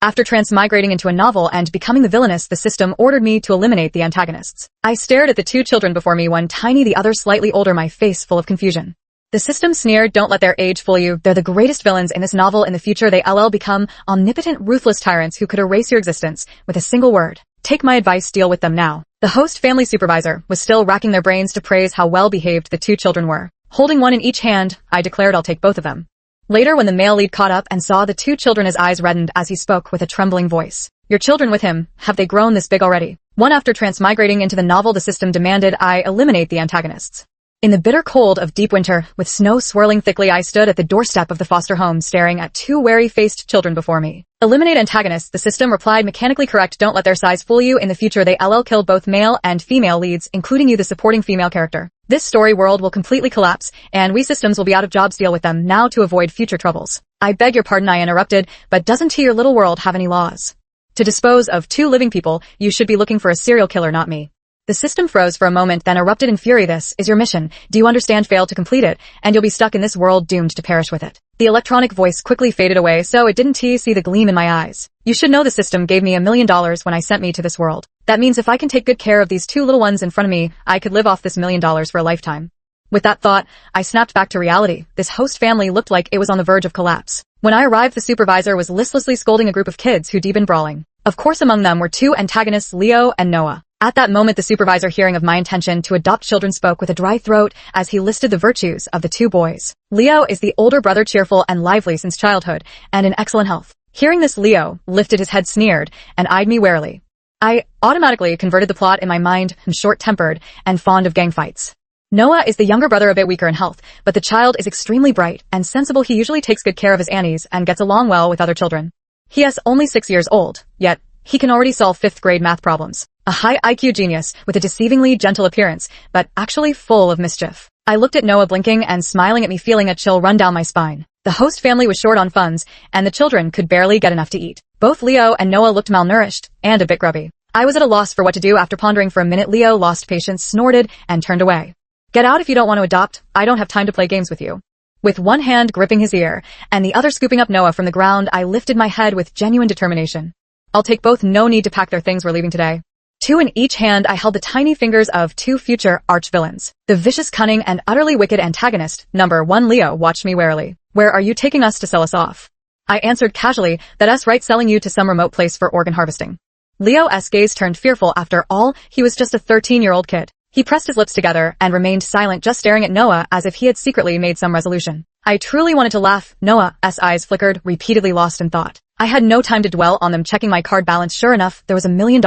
After transmigrating into a novel and becoming the villainess, the system ordered me to eliminate the antagonists. I stared at the two children before me, one tiny, the other slightly older, my face full of confusion. The system sneered, "Don't let their age fool you. They're the greatest villains in this novel. In the future, they will become omnipotent, ruthless tyrants who could erase your existence with a single word. Take my advice, deal with them now." The host family supervisor was still racking their brains to praise how well-behaved the two children were. Holding one in each hand, I declared, "I'll take both of them." Later, when the male lead caught up and saw the two children, his eyes reddened as he spoke with a trembling voice. "Your children with him, have they grown this big already?" One after transmigrating into the novel, the system demanded I eliminate the antagonists. In the bitter cold of deep winter, with snow swirling thickly, I stood at the doorstep of the foster home, staring at two wary-faced children before me. "Eliminate antagonists," the system replied, mechanically correct. "Don't let their size fool you. In the future, they will kill both male and female leads, including you, the supporting female character. This story world will completely collapse, and we systems will be out of jobs. Deal with them now to avoid future troubles." "I beg your pardon," I interrupted, "but doesn't your little world have any laws? To dispose of two living people, you should be looking for a serial killer, not me." The system froze for a moment, then erupted in fury. "This is your mission. Do you understand? Fail to complete it, and you'll be stuck in this world, doomed to perish with it." The electronic voice quickly faded away, so it didn't see the gleam in my eyes. "You should know the system gave me $1 million when I sent me to this world. That means if I can take good care of these two little ones in front of me, I could live off this $1 million for a lifetime." With that thought, I snapped back to reality. This host family looked like it was on the verge of collapse. When I arrived, the supervisor was listlessly scolding a group of kids who'd been brawling. Of course, among them were two antagonists, Leo and Noah. At that moment, the supervisor, hearing of my intention to adopt children, spoke with a dry throat as he listed the virtues of the two boys. "Leo is the older brother, cheerful and lively since childhood, and in excellent health." Hearing this, Leo lifted his head, sneered, and eyed me warily. I automatically converted the plot in my mind, short-tempered and fond of gang fights. "Noah is the younger brother, a bit weaker in health, but the child is extremely bright and sensible. He usually takes good care of his aunties and gets along well with other children. He is only 6 years old, yet he can already solve 5th grade math problems. A high IQ genius with a deceivingly gentle appearance, but actually full of mischief." I looked at Noah, blinking and smiling at me, feeling a chill run down my spine. The host family was short on funds, and the children could barely get enough to eat. Both Leo and Noah looked malnourished and a bit grubby. I was at a loss for what to do. After pondering for a minute, Leo lost patience, snorted, and turned away. "Get out if you don't want to adopt. I don't have time to play games with you." With one hand gripping his ear and the other scooping up Noah from the ground, I lifted my head with genuine determination. "I'll take both. No need to pack their things. We're leaving today." Two in each hand, I held the tiny fingers of two future arch-villains. The vicious, cunning, and utterly wicked antagonist, number 1 Leo, watched me warily. "Where are you taking us? To sell us off?" I answered casually, "That's right, selling you to some remote place for organ harvesting." Leo's gaze turned fearful. After all, he was just a 13-year-old kid. He pressed his lips together and remained silent, just staring at Noah as if he had secretly made some resolution. I truly wanted to laugh. Noah's eyes flickered, repeatedly lost in thought. I had no time to dwell on them, checking my card balance. Sure enough, there was $1 million.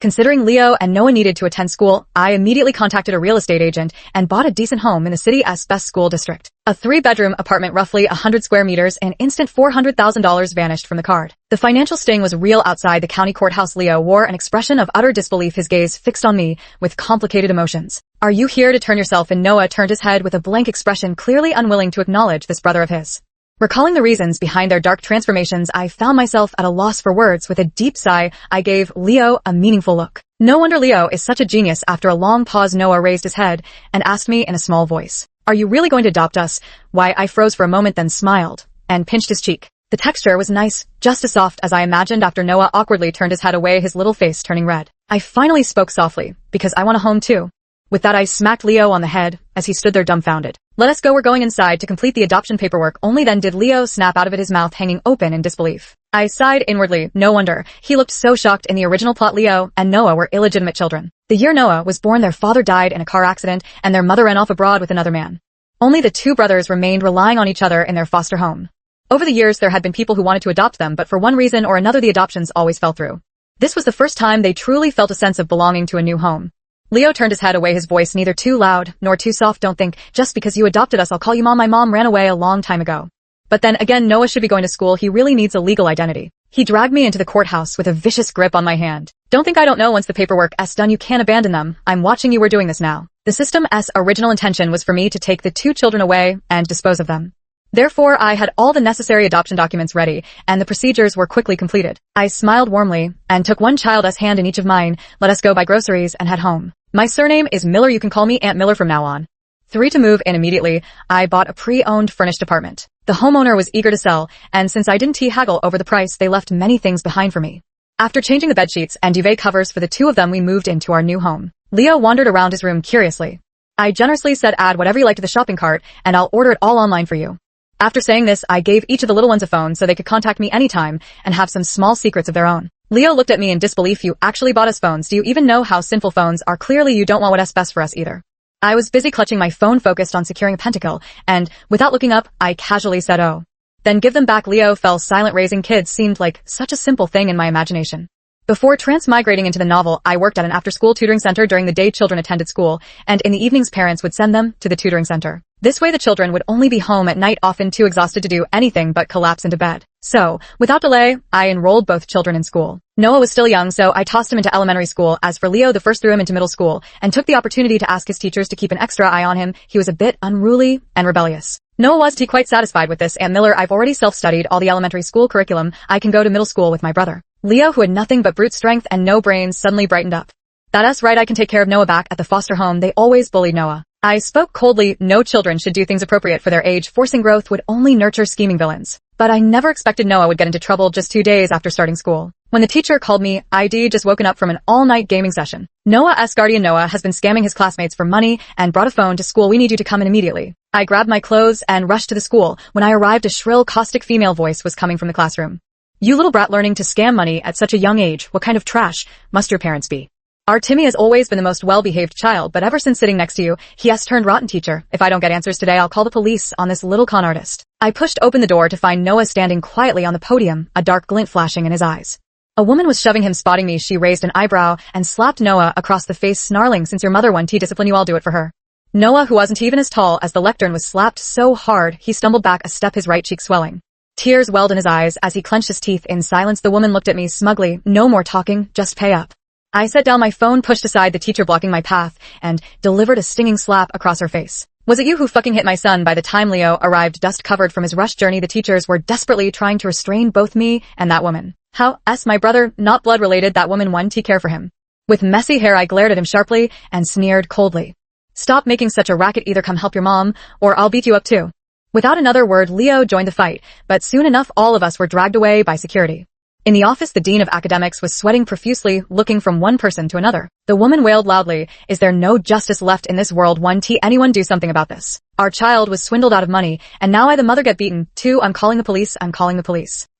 Considering Leo and Noah needed to attend school, I immediately contacted a real estate agent and bought a decent home in the city's best school district. A 3-bedroom apartment, roughly 100 square meters, and instant $400,000 vanished from the card. The financial sting was real. Outside the county courthouse, Leo wore an expression of utter disbelief, his gaze fixed on me with complicated emotions. "Are you here to turn yourself in?" Noah turned his head with a blank expression, clearly unwilling to acknowledge this brother of his. Recalling the reasons behind their dark transformations, I found myself at a loss for words. With a deep sigh, I gave Leo a meaningful look. "No wonder Leo is such a genius." After a long pause, Noah raised his head and asked me in a small voice, "Are you really going to adopt us?" "Why?" I froze for a moment, then smiled and pinched his cheek. The texture was nice, just as soft as I imagined. After Noah awkwardly turned his head away, his little face turning red, I finally spoke softly, "Because I want a home too." With that, I smacked Leo on the head as he stood there dumbfounded. "Let us go. We're going inside to complete the adoption paperwork." Only then did Leo snap out of it, his mouth hanging open in disbelief. I sighed inwardly. No wonder. He looked so shocked. In the original plot, Leo and Noah were illegitimate children. The year Noah was born, their father died in a car accident, and their mother ran off abroad with another man. Only the two brothers remained, relying on each other in their foster home. Over the years, there had been people who wanted to adopt them, but for one reason or another, the adoptions always fell through. This was the first time they truly felt a sense of belonging to a new home. Leo turned his head away, his voice neither too loud nor too soft. "Don't think, just because you adopted us, I'll call you Mom. My mom ran away a long time ago." But then again, Noah should be going to school. He really needs a legal identity. He dragged me into the courthouse with a vicious grip on my hand. "Don't think I don't know. Once the paperwork's done, you can't abandon them. I'm watching you. We're doing this now." The system's original intention was for me to take the two children away and dispose of them. Therefore, I had all the necessary adoption documents ready, and the procedures were quickly completed. I smiled warmly and took one child's hand in each of mine. "Let us go buy groceries and head home. My surname is Miller. You can call me Aunt Miller from now on." 3 to move in immediately, I bought a pre-owned furnished apartment. The homeowner was eager to sell, and since I didn't haggle over the price, they left many things behind for me. After changing the bedsheets and duvet covers for the 2 of them, we moved into our new home. Leo wandered around his room curiously. I generously said, add whatever you like to the shopping cart, and I'll order it all online for you. After saying this, I gave each of the little ones a phone so they could contact me anytime and have some small secrets of their own. Leo looked at me in disbelief. You actually bought us phones. Do you even know how sinful phones are? Clearly you don't want what's best for us either. I was busy clutching my phone, focused on securing a pentacle, and without looking up, I casually said, oh. Then give them back. Leo fell silent. Raising kids seemed like such a simple thing in my imagination. Before transmigrating into the novel, I worked at an after-school tutoring center. During the day, children attended school, and in the evenings, parents would send them to the tutoring center. This way, the children would only be home at night, often too exhausted to do anything but collapse into bed. So, without delay, I enrolled both children in school. Noah was still young, so I tossed him into elementary school. As for Leo, the first threw him into middle school, and took the opportunity to ask his teachers to keep an extra eye on him. He was a bit unruly and rebellious. Noah wasn't quite satisfied with this. Aunt Miller, I've already self-studied all the elementary school curriculum. I can go to middle school with my brother. Leo, who had nothing but brute strength and no brains, suddenly brightened up. That's right, I can take care of Noah. Back at the foster home, they always bullied Noah. I spoke coldly. No children should do things appropriate for their age. Forcing growth would only nurture scheming villains. But I never expected Noah would get into trouble just 2 days after starting school. When the teacher called me, I'd just woken up from an all-night gaming session. Noah's guardian Noah has been scamming his classmates for money and brought a phone to school. We need you to come in immediately. I grabbed my clothes and rushed to the school. When I arrived, a shrill, caustic female voice was coming from the classroom. You little brat, learning to scam money at such a young age. What kind of trash must your parents be? Our Timmy has always been the most well-behaved child, but ever since sitting next to you, he has turned rotten. Teacher, if I don't get answers today, I'll call the police on this little con artist. I pushed open the door to find Noah standing quietly on the podium, a dark glint flashing in his eyes. A woman was shoving him. Spotting me, she raised an eyebrow and slapped Noah across the face, snarling, since your mother won't discipline you, I'll do it for her. Noah, who wasn't even as tall as the lectern, was slapped so hard he stumbled back a step, his right cheek swelling. Tears welled in his eyes as he clenched his teeth. In silence, the woman looked at me smugly. No more talking, just pay up. I set down my phone, pushed aside the teacher blocking my path, and delivered a stinging slap across her face. Was it you who fucking hit my son? By the time Leo arrived, dust-covered from his rush journey, the teachers were desperately trying to restrain both me and that woman. How's my brother? Not blood-related. That woman won't care for him. With messy hair, I glared at him sharply and sneered coldly. Stop making such a racket. Either come help your mom, or I'll beat you up too. Without another word, Leo joined the fight, but soon enough all of us were dragged away by security. In the office, the dean of academics was sweating profusely, looking from one person to another. The woman wailed loudly, is there no justice left in this world? Anyone do something about this. Our child was swindled out of money, and now I, the mother, get beaten. 2, I'm calling the police.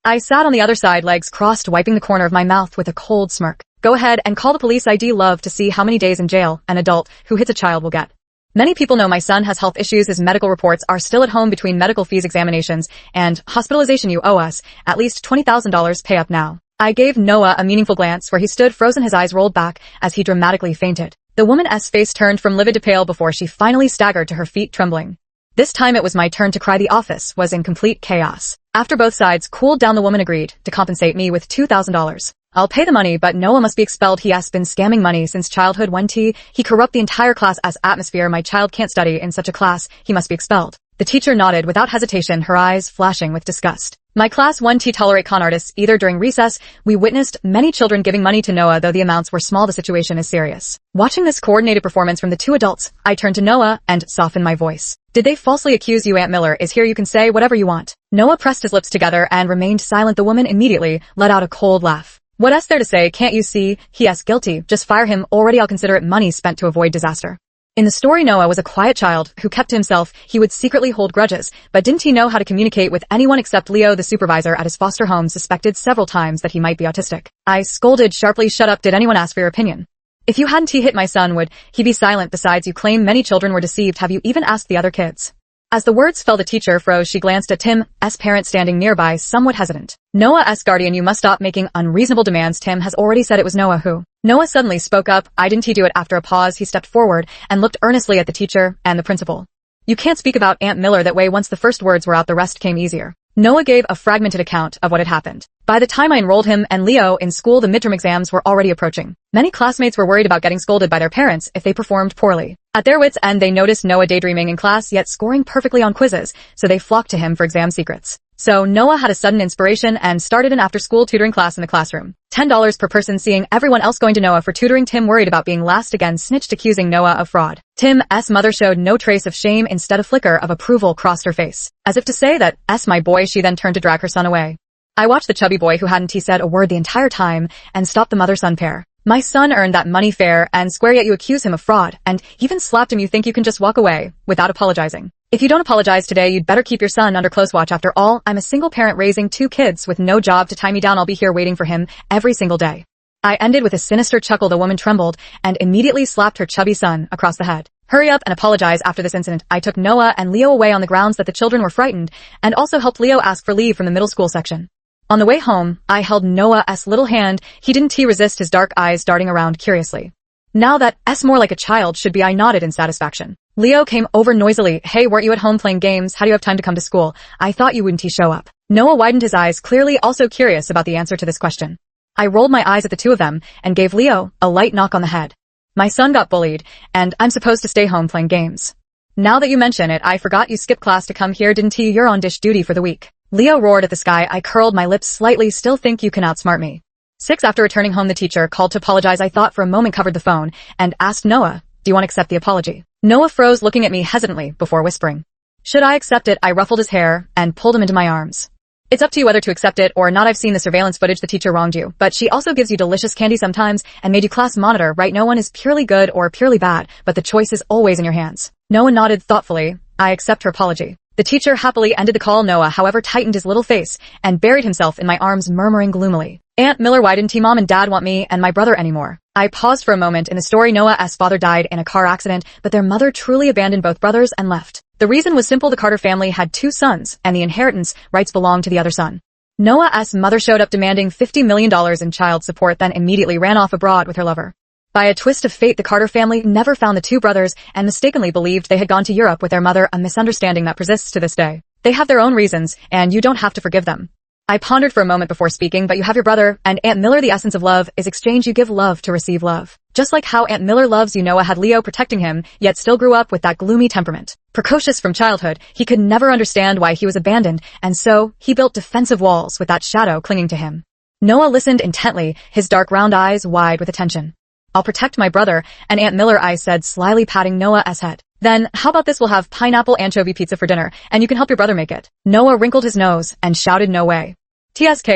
I sat on the other side, legs crossed, wiping the corner of my mouth with a cold smirk. Go ahead and call the police. I'd love to see how many days in jail an adult who hits a child will get. Many people know my son has health issues. His medical reports are still at home. Between medical fees, examinations, and hospitalization, you owe us at least $20,000. Pay up now. I gave Noah a meaningful glance where he stood frozen, his eyes rolled back as he dramatically fainted. The woman's face turned from livid to pale before she finally staggered to her feet, trembling. This time it was my turn to cry. The office was in complete chaos. After both sides cooled down, the woman agreed to compensate me with $2,000. I'll pay the money, but Noah must be expelled. He has been scamming money since childhood. He corrupt the entire class as atmosphere. My child can't study in such a class. He must be expelled. The teacher nodded without hesitation, her eyes flashing with disgust. My class won't tolerate con artists either. During recess, we witnessed many children giving money to Noah, though the amounts were small. The situation is serious. Watching this coordinated performance from the 2 adults, I turned to Noah and softened my voice. Did they falsely accuse you? Aunt Miller is here. You can say whatever you want. Noah pressed his lips together and remained silent. The woman immediately let out a cold laugh. What's there to say? Can't you see? He guilty. Just fire him already. I'll consider it money spent to avoid disaster. In the story, Noah was a quiet child who kept to himself. He would secretly hold grudges, but didn't he know how to communicate with anyone except Leo? The supervisor at his foster home suspected several times that he might be autistic. I scolded sharply, shut up. Did anyone ask for your opinion? If you hadn't hit my son, would he be silent? Besides, you claim many children were deceived. Have you even asked the other kids? As the words fell, the teacher froze. She glanced at Tim's parent standing nearby, somewhat hesitant. Noah's guardian, you must stop making unreasonable demands. Tim has already said it was Noah who. Noah suddenly spoke up. I didn't do it. After a pause, he stepped forward and looked earnestly at the teacher and the principal. You can't speak about Aunt Miller that way. Once the first words were out, the rest came easier. Noah gave a fragmented account of what had happened. By the time I enrolled him and Leo in school, the midterm exams were already approaching. Many classmates were worried about getting scolded by their parents if they performed poorly. At their wits' end, they noticed Noah daydreaming in class, yet scoring perfectly on quizzes, so they flocked to him for exam secrets. So Noah had a sudden inspiration and started an after-school tutoring class in the classroom. $10 per person. Seeing everyone else going to Noah for tutoring, Tim, worried about being last again, snitched, accusing Noah of fraud. Tim's mother showed no trace of shame. Instead, a flicker of approval crossed her face. As if to say that, my boy, she then turned to drag her son away. I watched the chubby boy who hadn't said a word the entire time and stopped the mother-son pair. My son earned that money fair and square, yet you accuse him of fraud and even slapped him. You think you can just walk away without apologizing? If you don't apologize today, you'd better keep your son under close watch. After all, I'm a single parent raising 2 kids with no job to tie me down. I'll be here waiting for him every single day. I ended with a sinister chuckle. The woman trembled and immediately slapped her chubby son across the head. Hurry up and apologize. After this incident, I took Noah and Leo away on the grounds that the children were frightened and also helped Leo ask for leave from the middle school section. On the way home, I held Noah's little hand. He didn't resist, his dark eyes darting around curiously. Now that's more like a child should be. I nodded in satisfaction. Leo came over noisily. Hey, weren't you at home playing games? How do you have time to come to school? I thought you wouldn't show up. Noah widened his eyes, clearly also curious about the answer to this question. I rolled my eyes at the two of them and gave Leo a light knock on the head. My son got bullied, and I'm supposed to stay home playing games. Now that you mention it, I forgot you skipped class to come here, didn't you? You're on dish duty for the week. Leo roared at the sky. I curled my lips slightly. Still think you can outsmart me. 6 After returning home, the teacher called to apologize. I thought for a moment, covered the phone, and asked Noah, do you want to accept the apology? Noah froze, looking at me hesitantly before whispering. Should I accept it? I ruffled his hair and pulled him into my arms. It's up to you whether to accept it or not. I've seen the surveillance footage. The teacher wronged you, but she also gives you delicious candy sometimes and made you class monitor, right? No one is purely good or purely bad, but the choice is always in your hands. Noah nodded thoughtfully. I accept her apology. The teacher happily ended the call. Noah, however, tightened his little face and buried himself in my arms, murmuring gloomily, Aunt Miller, why didn't Mom and Dad want me and my brother anymore? I paused for a moment. In the story, Noah's father died in a car accident, but their mother truly abandoned both brothers and left. The reason was simple. The Carter family had 2 sons, and the inheritance rights belonged to the other son. Noah's mother showed up demanding $50 million in child support, then immediately ran off abroad with her lover. By a twist of fate, the Carter family never found the 2 brothers and mistakenly believed they had gone to Europe with their mother, a misunderstanding that persists to this day. They have their own reasons, and you don't have to forgive them. I pondered for a moment before speaking, but you have your brother and Aunt Miller. The essence of love is exchange. You give love to receive love. Just like how Aunt Miller loves you, Noah had Leo protecting him, yet still grew up with that gloomy temperament. Precocious from childhood, he could never understand why he was abandoned, and so he built defensive walls with that shadow clinging to him. Noah listened intently, his dark round eyes wide with attention. I'll protect my brother and Aunt Miller, I said, slyly patting Noah's head. Then, how about this? We'll have pineapple anchovy pizza for dinner, and you can help your brother make it. Noah wrinkled his nose and shouted, no way. TSK,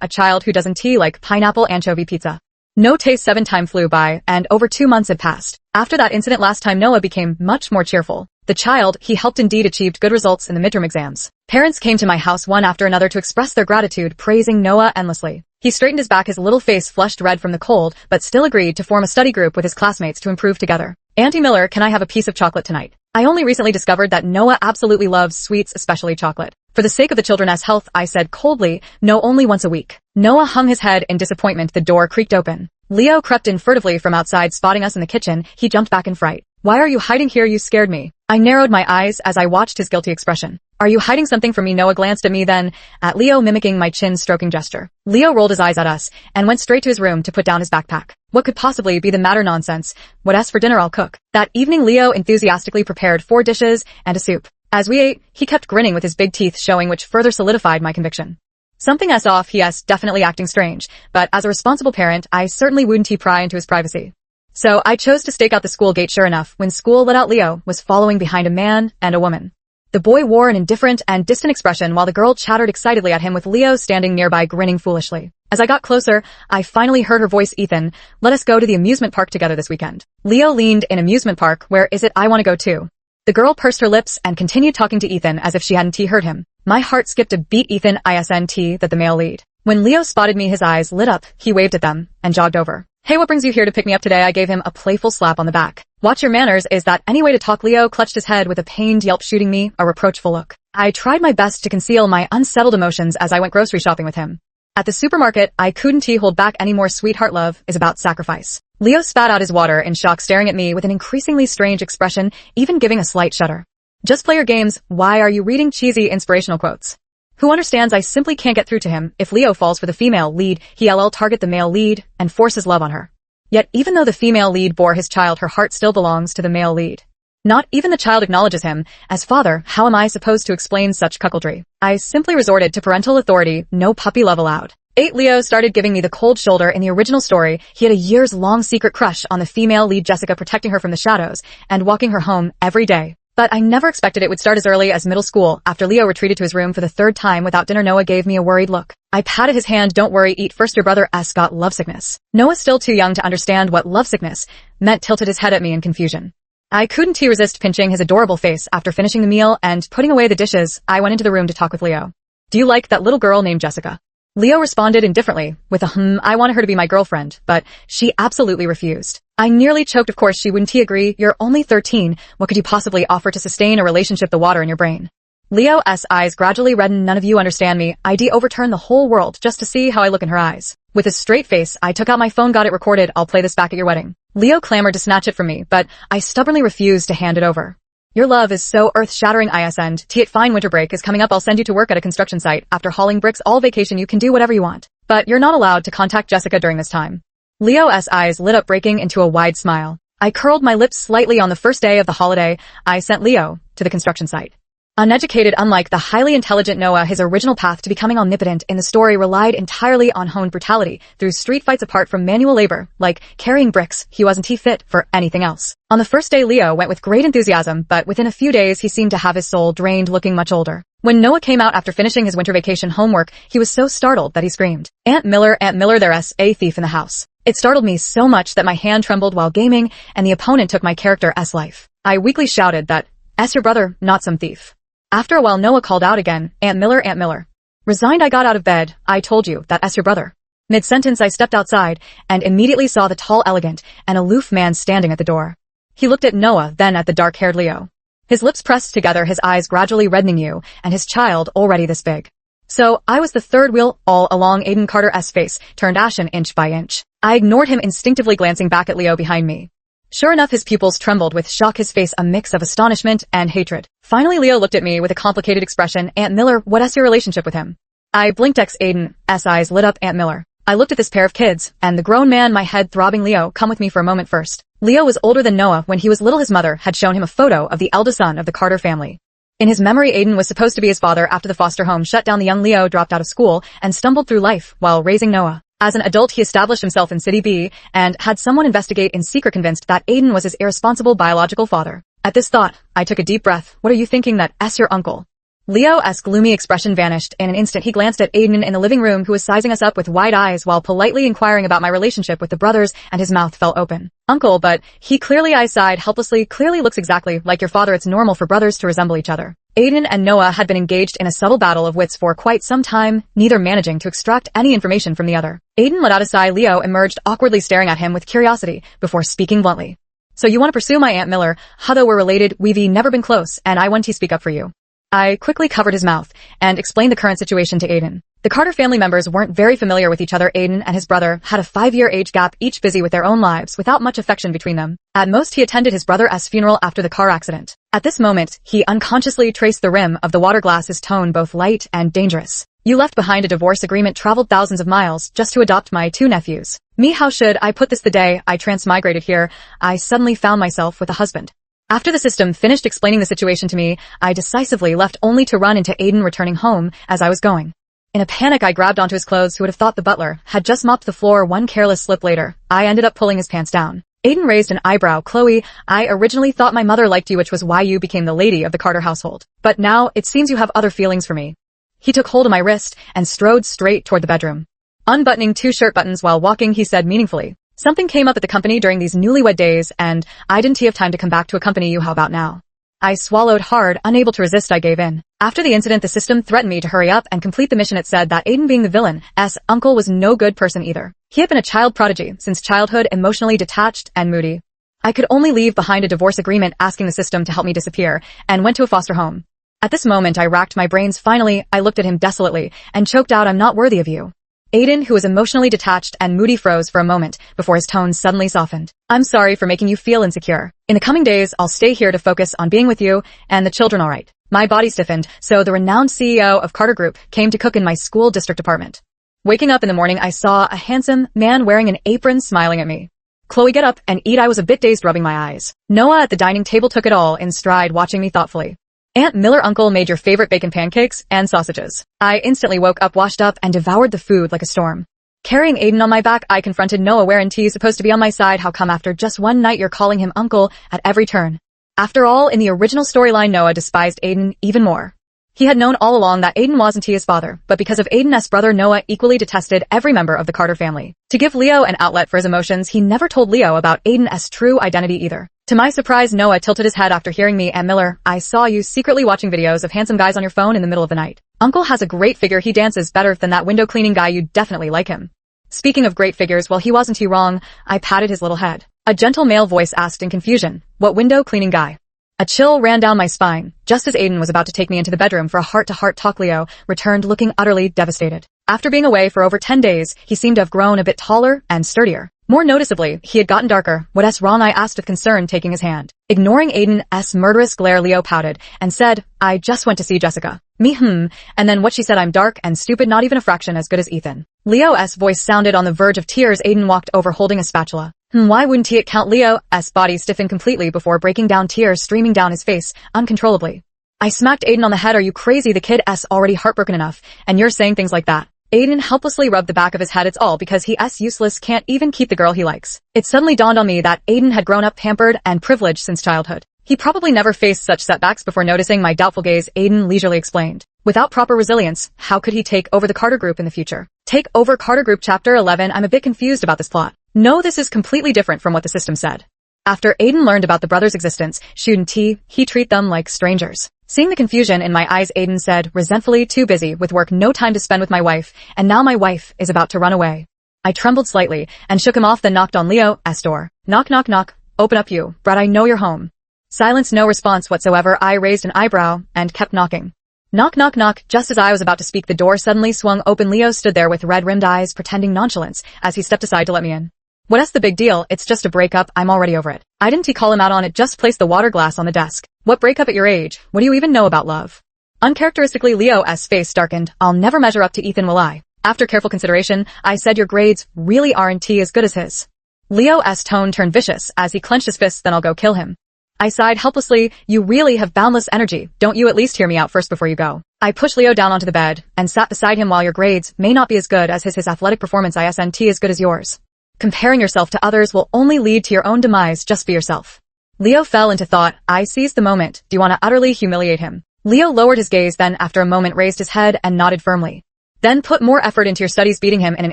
a child who doesn't like pineapple anchovy pizza. No taste. 7 time flew by, and over 2 months had passed. After that incident last time, Noah became much more cheerful. The child he helped indeed achieved good results in the midterm exams. Parents came to my house one after another to express their gratitude, praising Noah endlessly. He straightened his back, his little face flushed red from the cold, but still agreed to form a study group with his classmates to improve together. Auntie Miller, can I have a piece of chocolate tonight? I only recently discovered that Noah absolutely loves sweets, especially chocolate. For the sake of the children's health, I said coldly, no, only once a week. Noah hung his head in disappointment. The door creaked open. Leo crept in furtively from outside, spotting us in the kitchen. He jumped back in fright. Why are you hiding here? You scared me. I narrowed my eyes as I watched his guilty expression. Are you hiding something from me? Noah glanced at me, then at Leo, mimicking my chin-stroking gesture. Leo rolled his eyes at us and went straight to his room to put down his backpack. What could possibly be the matter? Nonsense. What's for dinner? I'll cook. That evening, Leo enthusiastically prepared 4 dishes and a soup. As we ate, he kept grinning with his big teeth showing, which further solidified my conviction. Something's off. He's definitely acting strange, but as a responsible parent, I certainly wouldn't pry into his privacy. So I chose to stake out the school gate. Sure enough, when school let out, Leo was following behind a man and a woman. The boy wore an indifferent and distant expression while the girl chattered excitedly at him, with Leo standing nearby grinning foolishly. As I got closer, I finally heard her voice. Ethan, let us go to the amusement park together this weekend. Leo leaned in. Amusement park? Where is it? I want to go too. The girl pursed her lips and continued talking to Ethan as if she hadn't heard him. My heart skipped a beat. Ethan, ISNT, that the male lead. When Leo spotted me, his eyes lit up. He waved at them and jogged over. Hey, what brings you here to pick me up today? I gave him a playful slap on the back. Watch your manners. Is that any way to talk? Leo clutched his head with a pained yelp, shooting me a reproachful look. I tried my best to conceal my unsettled emotions as I went grocery shopping with him. At the supermarket, I couldn't hold back anymore. Sweetheart, love is about sacrifice. Leo spat out his water in shock, staring at me with an increasingly strange expression, even giving a slight shudder. Just play your games. Why are you reading cheesy inspirational quotes? Who understands? I simply can't get through to him. If Leo falls for the female lead, he'll target the male lead and force his love on her. Yet even though the female lead bore his child, her heart still belongs to the male lead. Not even the child acknowledges him. As father, how am I supposed to explain such cuckoldry? I simply resorted to parental authority, no puppy love allowed. 8 Leo started giving me the cold shoulder. In the original story, he had a years-long secret crush on the female lead Jessica, protecting her from the shadows and walking her home every day. But I never expected it would start as early as middle school. After Leo retreated to his room for the 3rd time without dinner, Noah gave me a worried look. I patted his hand. Don't worry, eat first, your brother S got lovesickness. Noah, still too young to understand what lovesickness meant, tilted his head at me in confusion. I couldn't resist pinching his adorable face. After finishing the meal and putting away the dishes, I went into the room to talk with Leo. Do you like that little girl named Jessica? Leo responded indifferently, with a I wanted her to be my girlfriend, but she absolutely refused. I nearly choked. Of course she wouldn't. He agree? You're only 13. What could you possibly offer to sustain a relationship? The water in your brain. Leo's eyes gradually reddened. None of you understand me. I'd overturn the whole world just to see how I look in her eyes. With a straight face, I took out my phone. Got it recorded. I'll play this back at your wedding. Leo clamored to snatch it from me, but I stubbornly refused to hand it over. Your love is so earth-shattering. It's fine. Winter break is coming up. I'll send you to work at a construction site. After hauling bricks all vacation, you can do whatever you want. But you're not allowed to contact Jessica during this time. Leo's eyes lit up, breaking into a wide smile. I curled my lips slightly. On the first day of the holiday, I sent Leo to the construction site. Uneducated, unlike the highly intelligent Noah, his original path to becoming omnipotent in the story relied entirely on honed brutality through street fights. Apart from manual labor, like carrying bricks, he wasn't fit for anything else. On the first day, Leo went with great enthusiasm, but within a few days he seemed to have his soul drained, looking much older. When Noah came out after finishing his winter vacation homework, he was so startled that he screamed, Aunt Miller, there's a thief in the house. It startled me so much that my hand trembled while gaming, and the opponent took my character's life. I weakly shouted that, S your brother, not some thief. After a while, Noah called out again, Aunt Miller, Aunt Miller. Resigned, I got out of bed. I told you that S your brother. Mid-sentence, I stepped outside and immediately saw the tall, elegant, and aloof man standing at the door. He looked at Noah, then at the dark-haired Leo. His lips pressed together, his eyes gradually reddening. You and his child already this big. So I was the third wheel all along. Aiden Carter's face turned ashen inch by inch. I ignored him, instinctively glancing back at Leo behind me. Sure enough, his pupils trembled with shock, his face a mix of astonishment and hatred. Finally, Leo looked at me with a complicated expression. Aunt Miller, what's your relationship with him? I blinked. Aiden's eyes lit up. Aunt Miller. I looked at this pair of kids, and the grown man, my head throbbing. Leo, come with me for a moment first. Leo was older than Noah. When he was little, his mother had shown him a photo of the eldest son of the Carter family. In his memory, Aiden was supposed to be his father. After the foster home shut down, the young Leo dropped out of school and stumbled through life while raising Noah. As an adult, he established himself in City B and had someone investigate in secret, convinced that Aiden was his irresponsible biological father. At this thought, I took a deep breath. What are you thinking? That S your uncle? Leo's gloomy expression vanished. In an instant, he glanced at Aiden in the living room, who was sizing us up with wide eyes while politely inquiring about my relationship with the brothers, and his mouth fell open. Uncle, but he clearly, I sighed helplessly, clearly looks exactly like your father. It's normal for brothers to resemble each other. Aiden and Noah had been engaged in a subtle battle of wits for quite some time, neither managing to extract any information from the other. Aiden let out a sigh. Leo emerged, awkwardly staring at him with curiosity, before speaking bluntly. So you want to pursue my Aunt Miller? Though we're related, we've never been close, and I want to speak up for you. I quickly covered his mouth and explained the current situation to Aiden. The Carter family members weren't very familiar with each other. Aiden and his brother had a 5-year age gap, each busy with their own lives without much affection between them. At most, he attended his brother's funeral after the car accident. At this moment, he unconsciously traced the rim of the water glass, his tone both light and dangerous. You left behind a divorce agreement, traveled thousands of miles just to adopt my 2 nephews. Me, how should I put this? The day I transmigrated here, I suddenly found myself with a husband. After the system finished explaining the situation to me, I decisively left, only to run into Aiden returning home as I was going. In a panic, I grabbed onto his clothes. Who would have thought the butler had just mopped the floor? One careless slip later, I ended up pulling his pants down. Aiden raised an eyebrow. Chloe, I originally thought my mother liked you, which was why you became the lady of the Carter household. But now, it seems you have other feelings for me. He took hold of my wrist and strode straight toward the bedroom. Unbuttoning 2 shirt buttons while walking, he said meaningfully, something came up at the company during these newlywed days, and I didn't have time to come back to accompany you. How about now? I swallowed hard, unable to resist. I gave in. After the incident, the system threatened me to hurry up and complete the mission. It said that Aiden, being the villain's uncle, was no good person either. He had been a child prodigy since childhood, emotionally detached and moody. I could only leave behind a divorce agreement asking the system to help me disappear, and went to a foster home. At this moment, I racked my brains. Finally, I looked at him desolately and choked out, I'm not worthy of you. Aiden, who was emotionally detached and moody, froze for a moment before his tone suddenly softened. I'm sorry for making you feel insecure. In the coming days, I'll stay here to focus on being with you and the children, all right? My body stiffened, so the renowned CEO of Carter Group came to cook in my school district apartment. Waking up in the morning, I saw a handsome man wearing an apron smiling at me. Chloe, get up and eat. I was a bit dazed, rubbing my eyes. Noah at the dining table took it all in stride, watching me thoughtfully. Aunt Miller, uncle made your favorite bacon pancakes and sausages. I instantly woke up, washed up, and devoured the food like a storm. Carrying Aiden on my back, I confronted Noah. Where and he's supposed to be on my side? How come after just one night you're calling him uncle at every turn? After all, in the original storyline, Noah despised Aiden even more. He had known all along that Aiden wasn't his father, but because of Aiden's brother, Noah equally detested every member of the Carter family. To give Leo an outlet for his emotions, he never told Leo about Aiden's true identity either. To my surprise, Noah tilted his head after hearing me. Aunt Miller, I saw you secretly watching videos of handsome guys on your phone in the middle of the night. Uncle has a great figure. He dances better than that window cleaning guy. You'd definitely like him. Speaking of great figures, well, he wasn't wrong. I patted his little head. A gentle male voice asked in confusion, what window cleaning guy? A chill ran down my spine. Just as Aiden was about to take me into the bedroom for a heart-to-heart talk, Leo returned looking utterly devastated. After being away for over 10 days, he seemed to have grown a bit taller and sturdier. More noticeably, he had gotten darker. What's wrong? I asked with concern, taking his hand. Ignoring Aiden's murderous glare, Leo pouted and said, I just went to see Jessica. And then what she said, I'm dark and stupid, not even a fraction as good as Ethan. Leo's voice sounded on the verge of tears. Aiden walked over holding a spatula. Why wouldn't he count? Leo's body stiffened completely before breaking down, tears streaming down his face uncontrollably. I smacked Aiden on the head. Are you crazy? The kid's already heartbroken enough, and you're saying things like that. Aiden helplessly rubbed the back of his head. It's all because he's useless, can't even keep the girl he likes. It suddenly dawned on me that Aiden had grown up pampered and privileged since childhood. He probably never faced such setbacks before. Noticing my doubtful gaze, Aiden leisurely explained. Without proper resilience, how could he take over the Carter Group in the future? Take over Carter Group? Chapter 11. I'm a bit confused about this plot. No, this is completely different from what the system said. After Aiden learned about the brothers' existence, shouldn't he treat them like strangers? Seeing the confusion in my eyes, Aiden said, resentfully, too busy with work, no time to spend with my wife, and now my wife is about to run away. I trembled slightly and shook him off, then knocked on Leo's door. Knock, knock, knock. Open up, you. Brad, I know you're home. Silence, no response whatsoever. I raised an eyebrow and kept knocking. Knock, knock, knock. Just as I was about to speak, the door suddenly swung open. Leo stood there with red-rimmed eyes, pretending nonchalance as he stepped aside to let me in. What's the big deal? It's just a breakup. I'm already over it. I didn't call him out on it, just placed the water glass on the desk. What breakup at your age? What do you even know about love? Uncharacteristically, Leo's face darkened. I'll never measure up to Ethan, will I? After careful consideration, I said your grades really aren't as good as his. Leo's tone turned vicious as he clenched his fists. Then I'll go kill him. I sighed helplessly. You really have boundless energy. Don't you at least hear me out first before you go? I pushed Leo down onto the bed and sat beside him. While your grades may not be as good as his athletic performance isn't as good as yours. Comparing yourself to others will only lead to your own demise. Just be yourself. Leo fell into thought. I seized the moment. Do you want to utterly humiliate him? Leo lowered his gaze, then after a moment raised his head and nodded firmly. Then put more effort into your studies. Beating him in an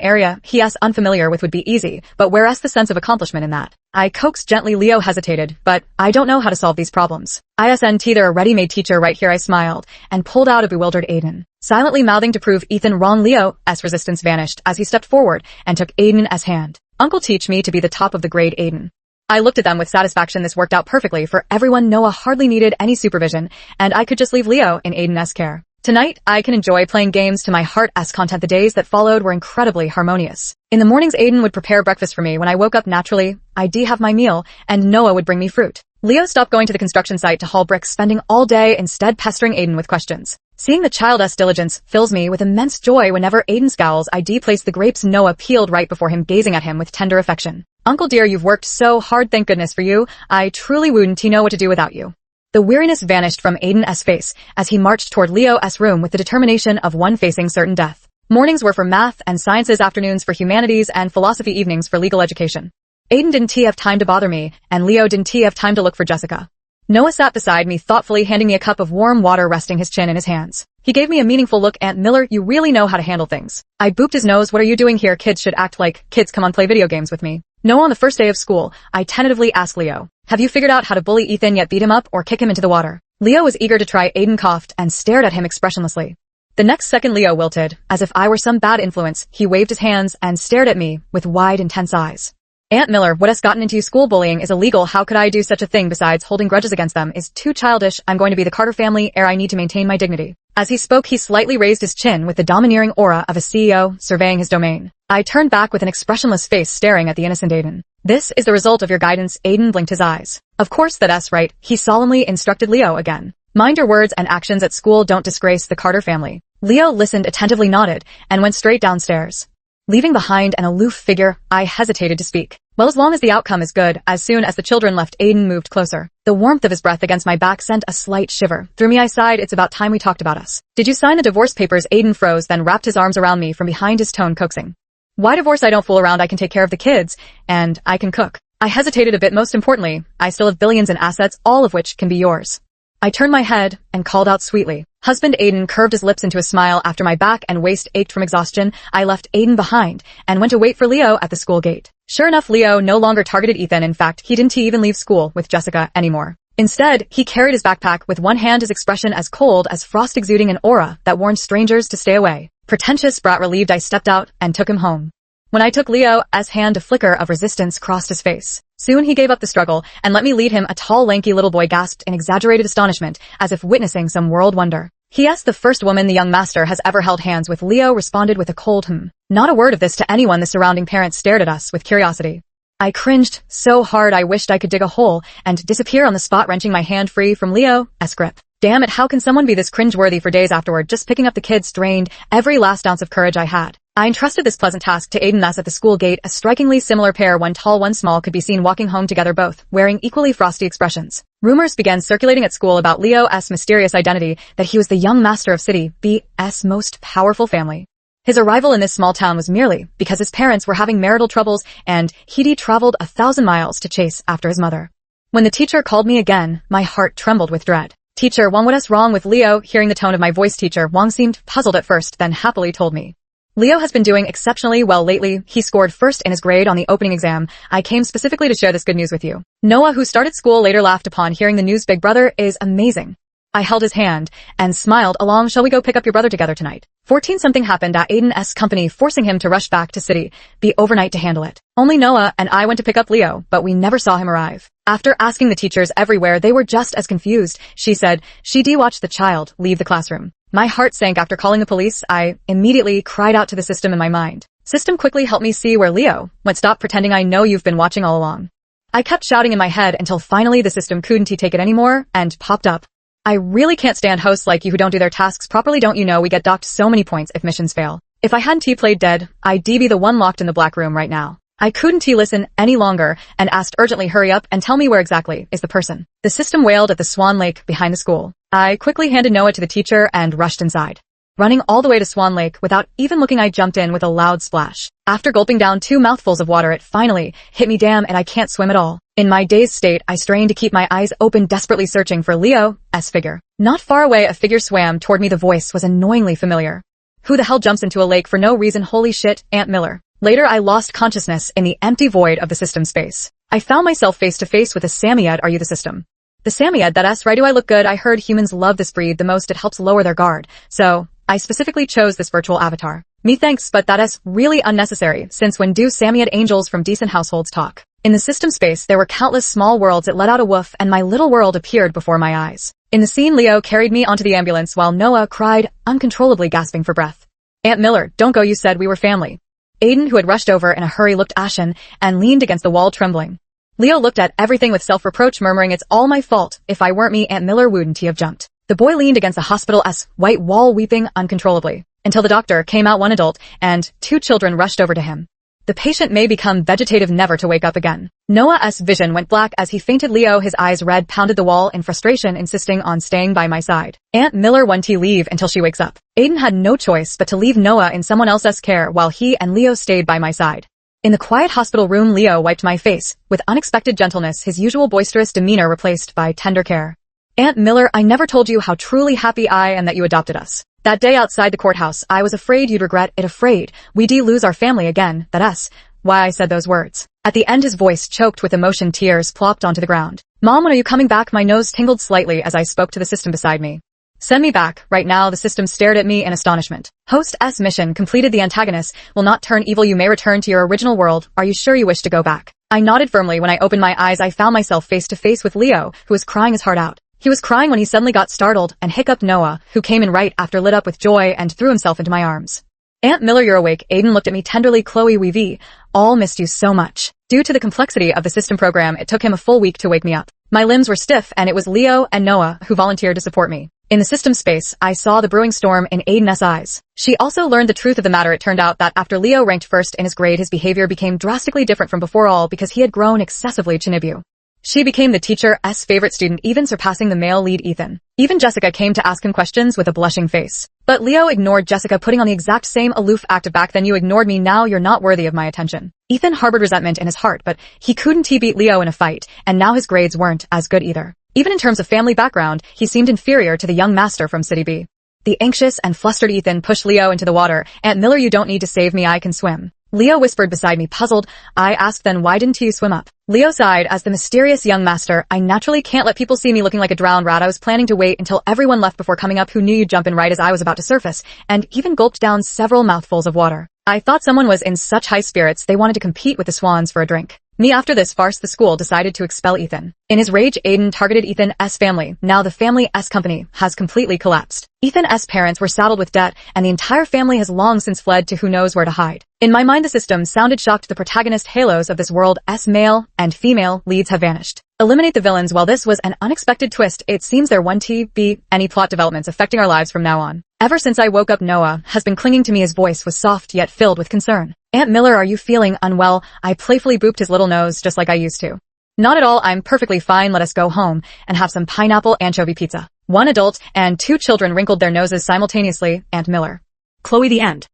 area he's unfamiliar with would be easy, but where's the sense of accomplishment in that? I coaxed gently. Leo hesitated, but I don't know how to solve these problems. Isn't there a ready-made teacher right here? I smiled and pulled out a bewildered Aiden. Silently mouthing to prove Ethan wrong, Leo's resistance vanished as he stepped forward and took Aiden's hand. Uncle, teach me to be the top of the grade, Aiden. I looked at them with satisfaction. This worked out perfectly for everyone. Noah hardly needed any supervision, and I could just leave Leo in Aiden's care. Tonight, I can enjoy playing games to my heart's content. The days that followed were incredibly harmonious. In the mornings, Aiden would prepare breakfast for me. When I woke up naturally, I'd have my meal, and Noah would bring me fruit. Leo stopped going to the construction site to haul bricks, spending all day instead pestering Aiden with questions. Seeing the child's diligence fills me with immense joy. Whenever Aiden scowls, I place the grapes Noah peeled right before him, gazing at him with tender affection. Uncle dear, you've worked so hard, thank goodness for you. I truly wouldn't know what to do without you. The weariness vanished from Aiden's face as he marched toward Leo's room with the determination of one facing certain death. Mornings were for math and sciences, afternoons for humanities, and philosophy, evenings for legal education. Aiden didn't have time to bother me, and Leo didn't have time to look for Jessica. Noah sat beside me thoughtfully, handing me a cup of warm water, resting his chin in his hands. He gave me a meaningful look. Aunt Miller, you really know how to handle things. I booped his nose. What are you doing here? Kids should act like kids. Come on, play video games with me. No, on the first day of school, I tentatively asked Leo. Have you figured out how to bully Ethan yet? Beat him up or kick him into the water? Leo was eager to try. Aiden coughed and stared at him expressionlessly. The next second, Leo wilted. As if I were some bad influence, he waved his hands and stared at me with wide, intense eyes. Aunt Miller, what has gotten into you? School bullying is illegal. How could I do such a thing? Besides, holding grudges against them is too childish. I'm going to be the Carter family heir. I need to maintain my dignity. As he spoke, he slightly raised his chin with the domineering aura of a CEO surveying his domain. I turned back with an expressionless face, staring at the innocent Aiden. This is the result of your guidance. Aiden blinked his eyes. Of course that's right, he solemnly instructed Leo again. Mind your words and actions at school. Don't disgrace the Carter family. Leo listened attentively, nodded, and went straight downstairs. Leaving behind an aloof figure, I hesitated to speak. Well, as long as the outcome is good, as soon as the children left, Aiden moved closer. The warmth of his breath against my back sent a slight shiver. Through me I sighed, it's about time we talked about us. Did you sign the divorce papers? Aiden froze, then wrapped his arms around me from behind, his tone coaxing. Why divorce? I don't fool around. I can take care of the kids, and I can cook. I hesitated a bit. Most importantly, I still have billions in assets, all of which can be yours. I turned my head and called out sweetly. Husband. Aiden curved his lips into a smile. After my back and waist ached from exhaustion, I left Aiden behind and went to wait for Leo at the school gate. Sure enough, Leo no longer targeted Ethan. In fact, he didn't even leave school with Jessica anymore. Instead, he carried his backpack with one hand, his expression as cold as frost, exuding an aura that warned strangers to stay away. Pretentious brat. Relieved, I stepped out and took him home. When I took Leo's hand, a flicker of resistance crossed his face. Soon he gave up the struggle and let me lead him. A tall, lanky little boy gasped in exaggerated astonishment, as if witnessing some world wonder. Yes, the first woman the young master has ever held hands with. Leo responded with a cold Not a word of this to anyone. The surrounding parents stared at us with curiosity. I cringed so hard I wished I could dig a hole and disappear on the spot, wrenching my hand free from Leo's grip. Damn it, how can someone be this cringeworthy? For days afterward, just picking up the kids drained every last ounce of courage I had. I entrusted this pleasant task to Aiden. Thus, at the school gate, a strikingly similar pair, one tall, one small, could be seen walking home together, both wearing equally frosty expressions. Rumors began circulating at school about Leo's mysterious identity, that he was the young master of City B's most powerful family. His arrival in this small town was merely because his parents were having marital troubles, and he'd traveled 1,000 miles to chase after his mother. When the teacher called me again, my heart trembled with dread. Teacher Wang, what's wrong with Leo? Hearing the tone of my voice, Teacher Wang seemed puzzled at first, then happily told me. Leo has been doing exceptionally well lately. He scored first in his grade on the opening exam. I came specifically to share this good news with you. Noah, who started school later, laughed upon hearing the news. Big brother is amazing. I held his hand and smiled along. Shall we go pick up your brother together tonight? 14 something happened at Aiden's company, forcing him to rush back to City B overnight to handle it. Only Noah and I went to pick up Leo, but we never saw him arrive. After asking the teachers everywhere, they were just as confused. She said she'd watched the child leave the classroom. My heart sank. After calling the police, I immediately cried out to the system in my mind. System, quickly help me see where Leo went. Stop pretending. I know you've been watching all along. I kept shouting in my head until finally the system couldn't take it anymore and popped up. I really can't stand hosts like you who don't do their tasks properly. Don't you know we get docked so many points if missions fail? If I hadn't played dead, I'd be the one locked in the black room right now. I couldn't listen any longer and asked urgently, hurry up and tell me where exactly is the person. The system wailed at the Swan Lake behind the school. I quickly handed Noah to the teacher and rushed inside. Running all the way to Swan Lake without even looking, I jumped in with a loud splash. After gulping down 2 mouthfuls of water, it finally hit me. Damn, and I can't swim at all. In my dazed state, I strained to keep my eyes open, desperately searching for Leo's figure. Not far away, a figure swam toward me. The voice was annoyingly familiar. Who the hell jumps into a lake for no reason? Holy shit, Aunt Miller. Later, I lost consciousness in the empty void of the system space. I found myself face to face with a Samyad. Are you the system? The Samyad, that's right. Do I look good? I heard humans love this breed the most. It helps lower their guard. So, I specifically chose this virtual avatar. Me thanks, but that is really unnecessary, since when do Samyad angels from decent households talk? In the system space, there were countless small worlds. It let out a woof, and my little world appeared before my eyes. In the scene, Leo carried me onto the ambulance while Noah cried, uncontrollably gasping for breath. Aunt Miller, don't go, you said we were family. Aiden, who had rushed over in a hurry, looked ashen and leaned against the wall, trembling. Leo looked at everything with self-reproach, murmuring, it's all my fault. If I weren't me, Aunt Miller wouldn't have jumped. The boy leaned against the hospital's white wall, weeping uncontrollably, until the doctor came out. 1 adult and 2 children rushed over to him. The patient may become vegetative, never to wake up again. Noah's vision went black as he fainted. Leo, his eyes red, pounded the wall in frustration, insisting on staying by my side. Aunt Miller won't leave until she wakes up. Aiden had no choice but to leave Noah in someone else's care while he and Leo stayed by my side. In the quiet hospital room, Leo wiped my face with unexpected gentleness, his usual boisterous demeanor replaced by tender care. Aunt Miller, I never told you how truly happy I am that you adopted us. That day outside the courthouse, I was afraid you'd regret it, afraid we'd lose our family again, that's why I said those words. At the end, his voice choked with emotion. Tears plopped onto the ground. Mom, when are you coming back? My nose tingled slightly as I spoke to the system beside me. Send me back, right now. The system stared at me in astonishment. Host's mission completed. The antagonist will not turn evil. You may return to your original world. Are you sure you wish to go back? I nodded firmly. When I opened my eyes, I found myself face to face with Leo, who was crying his heart out. He was crying when he suddenly got startled and hiccuped. Noah, who came in right after, lit up with joy and threw himself into my arms. Aunt Miller, you're awake. Aiden looked at me tenderly. Chloe, we've all missed you so much. Due to the complexity of the system program, it took him a full week to wake me up. My limbs were stiff, and it was Leo and Noah who volunteered to support me. In the system space, I saw the brewing storm in Aiden's eyes. She also learned the truth of the matter. It turned out that after Leo ranked first in his grade, his behavior became drastically different from before, all because he had grown excessively chinibu. She became the teacher's favorite student, even surpassing the male lead Ethan. Even Jessica came to ask him questions with a blushing face. But Leo ignored Jessica, putting on the exact same aloof act back then. You ignored me, now you're not worthy of my attention. Ethan harbored resentment in his heart, but he couldn't beat Leo in a fight, and now his grades weren't as good either. Even in terms of family background, he seemed inferior to the young master from City B. The anxious and flustered Ethan pushed Leo into the water. Aunt Miller, you don't need to save me, I can swim. Leo whispered beside me, puzzled. I asked, then why didn't you swim up? Leo sighed as the mysterious young master. I naturally can't let people see me looking like a drowned rat. I was planning to wait until everyone left before coming up. Who knew you'd jump in right as I was about to surface, and even gulped down several mouthfuls of water. I thought someone was in such high spirits they wanted to compete with the swans for a drink. Me. After this farce, the school decided to expel Ethan. In his rage, Aiden targeted Ethan's family. Now the family's company has completely collapsed. Ethan's parents were saddled with debt, and the entire family has long since fled to who knows where to hide. In my mind, the system sounded shocked. The protagonist halos of this world's male and female leads have vanished. Eliminate the villains. While this was an unexpected twist, it seems there won't be any plot developments affecting our lives from now on. Ever since I woke up, Noah has been clinging to me. His voice was soft yet filled with concern. Aunt Miller, are you feeling unwell? I playfully booped his little nose just like I used to. Not at all, I'm perfectly fine. Let us go home and have some pineapple anchovy pizza. One adult and two children wrinkled their noses simultaneously. Aunt Miller. Chloe, the end.